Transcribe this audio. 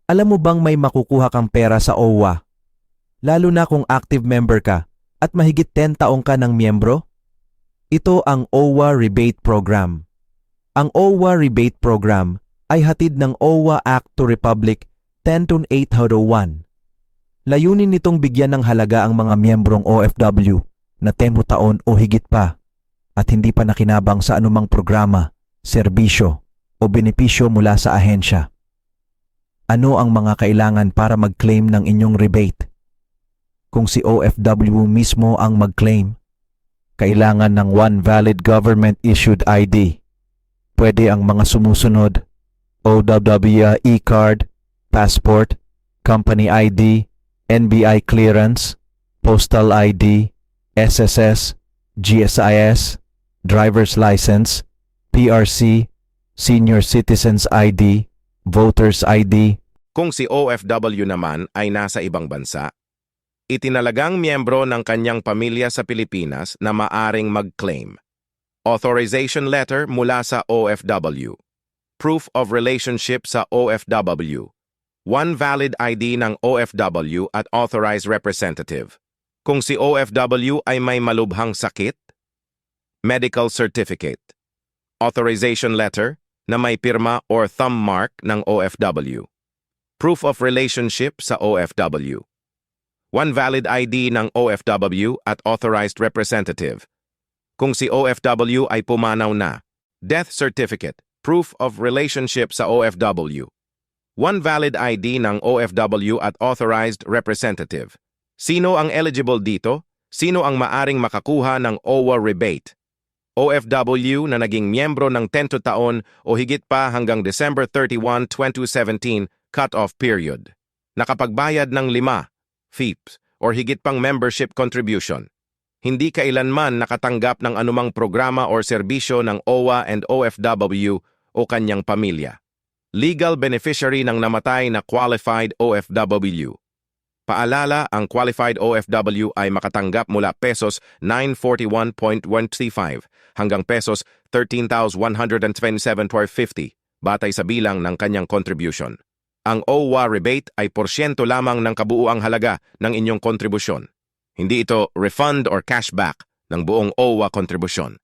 Alam mo bang may makukuha kang pera sa OWA? Lalo na kung active member ka at mahigit 10 taong ka ng miyembro? Ito ang OWA Rebate Program. Ang OWA Rebate Program ay hatid ng OWA Act to Republic 10801. Layunin nitong bigyan ng halaga ang mga miyembrong OFW na 10 taon o higit pa at hindi pa nakinabang sa anumang programa, serbisyo o benepisyo mula sa ahensya. Ano ang mga kailangan para mag-claim ng inyong rebate? Kung si OFW mismo ang mag-claim, kailangan ng one valid government-issued ID. Pwede ang mga sumusunod: OWA e-card, passport, company ID, NBI clearance, postal ID, SSS, GSIS, driver's license, PRC, senior citizens ID, voters ID. Kung si OFW naman ay nasa ibang bansa, itinalagang miyembro ng kanyang pamilya sa Pilipinas na maaring mag-claim. Authorization letter mula sa OFW. Proof of relationship sa OFW. One valid ID ng OFW at authorized representative. Kung si OFW ay may malubhang sakit, medical certificate. Authorization letter na may pirma or thumb mark ng OFW. Proof of relationship sa OFW. One valid ID ng OFW at authorized representative. Kung si OFW ay pumanaw na, death certificate, proof of relationship sa OFW. One valid ID ng OFW at authorized representative. Sino ang eligible dito? Sino ang maaring makakuha ng OWA rebate? OFW na naging miyembro ng 10 taon o higit pa hanggang December 31, 2017 cut-off period. Nakapagbayad ng 5 FIPS or higit pang membership contribution. Hindi kailanman nakatanggap ng anumang programa or serbisyo ng OWA and OFW o kanyang pamilya. Legal beneficiary ng namatay na qualified OFW. Paalala, ang qualified OFW ay makatanggap mula pesos 941.135 hanggang pesos 13,127.50 batay sa bilang ng kanyang contribution. Ang OWA rebate ay porsyento lamang ng kabuuang halaga ng inyong kontribusyon. Hindi ito refund or cashback ng buong OWA kontribusyon.